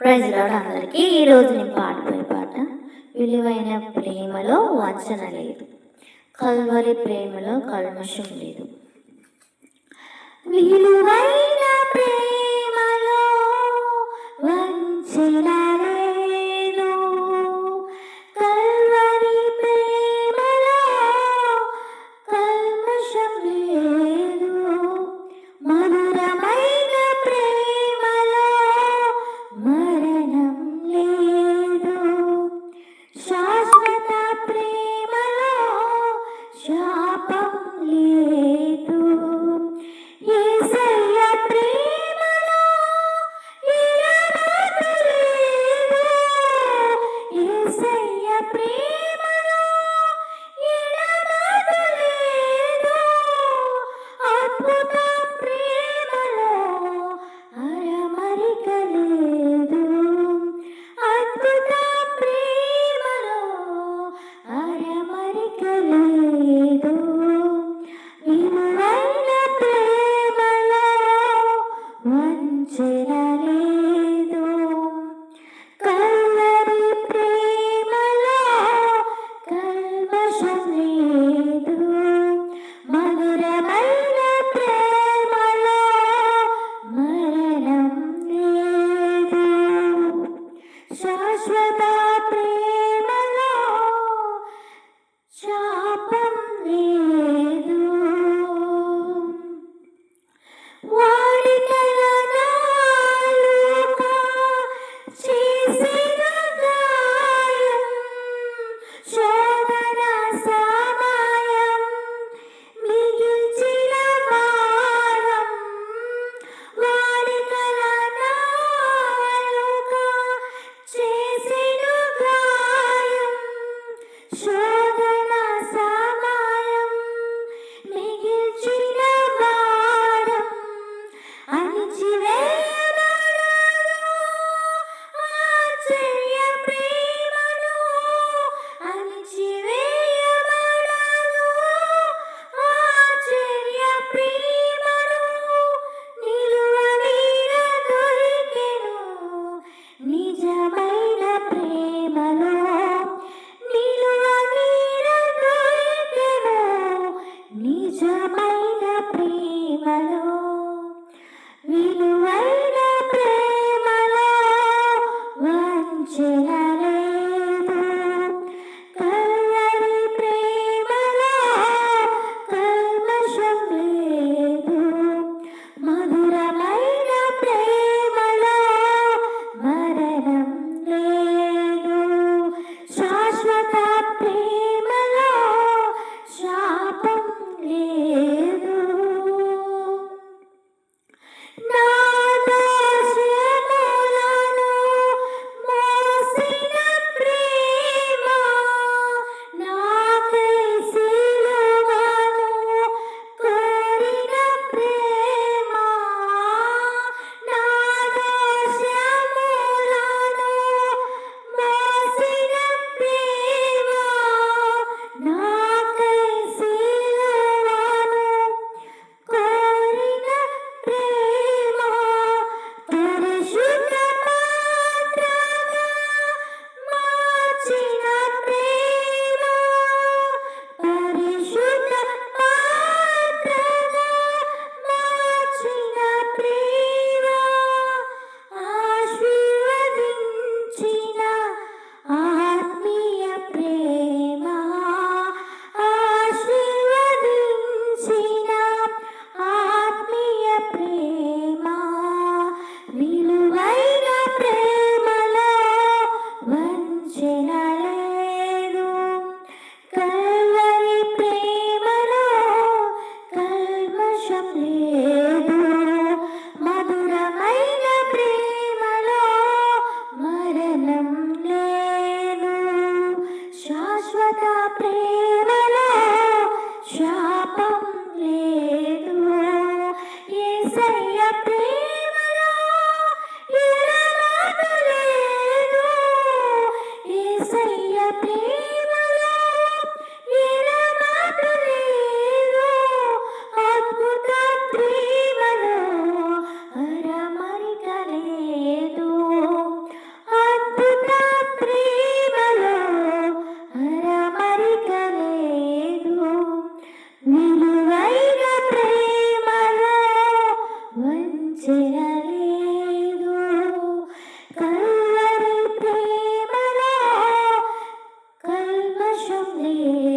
Praise lord అందరికీ. ఈరోజు నేను పాడబోయే పాట విలువైన ప్రేమలో వంచన లేదు, కల్వరి ప్రేమలో కల్మషం లేదు. విలువైన ప్రేమలో వంచన లేదు, కల్వరి ప్రేమలో కల్మషం లేదు. మధురమైన ప్రేమలో మరణం లేదు, శాశ్వత ప్రేమలో శాపం లేదు. యేసయ్య ప్రేమలో ఎడబాటు లేదు, యేసయ్య ప్రేమలో ఎడబాటు లేదు. అద్భుత ప్రేమలో అరమరిక లేదు, అద్భుత ప్రేమలో అరమరిక లేదు. విలువైన ప్రేమలో వంచన లేదు, కల్వరి ప్రేమలో కల్మషం లేదు. మధురమైన ప్రేమలో మరణం లేదు, శాశ్వత ప్రేమలో శాపం లేదు. వాడికల నాలుక చేసిన గాయం, శోధన సమయం మిగిల్చిన భారం. వాడికల నాలుక చేసిన గాయం, శోధన సమయం మిగిల్చిన భారం. అణిచివేయబడను ఆశ్చర్య ప్రేమలో, అణిచివేయబడను ఆశ్చర్య ప్రేమలో. నిలువనీడ దొరికెను నిజమైన ప్రేమలో, నిలువనీడ దొరికెను నిజమైన ప్రేమలో. విలువైన ప్రేమలో వంచన లేదు, కల్వరి ప్రేమలో కల్మషం లేదు. మధురమైన ప్రేమలో మరణం లేదు, శాశ్వత ప్రేమలో శాపం లేదు. నా దోషములను మోసిన ప్రేమ, నాకై సిలువను కోరిన ప్రేమ. నా దోషములను మోసిన ప్రేమ, నాకై సిలువను కోరిన ప్రేమ. పరిశుద్ధ పాత్రగా మార్చిన ప్రేమ, పరిశుద్ధ పాత్రగా మార్చిన ప్రేమ. ఆశీర్వదించిన ఆత్మీయ ప్రేమ, ఆశీర్వదించిన ఆత్మీయ ప్రేమ. విలువైన ప్రేమలో వంచన లేదు, కల్వరి ప్రేమలో కల్మషం లేదు. మధురమైన ప్రేమలో మరణం లేదు, శాశ్వత ప్రేమలో శాపం లేదు. యేసయ్య ప్రేమలో ఎడబాటు లేదు, యేసయ్య ప్రేమలో ఎడబాటు లేదు. అద్భుత ప్రేమలో అరమరిక లేదు, ఉంది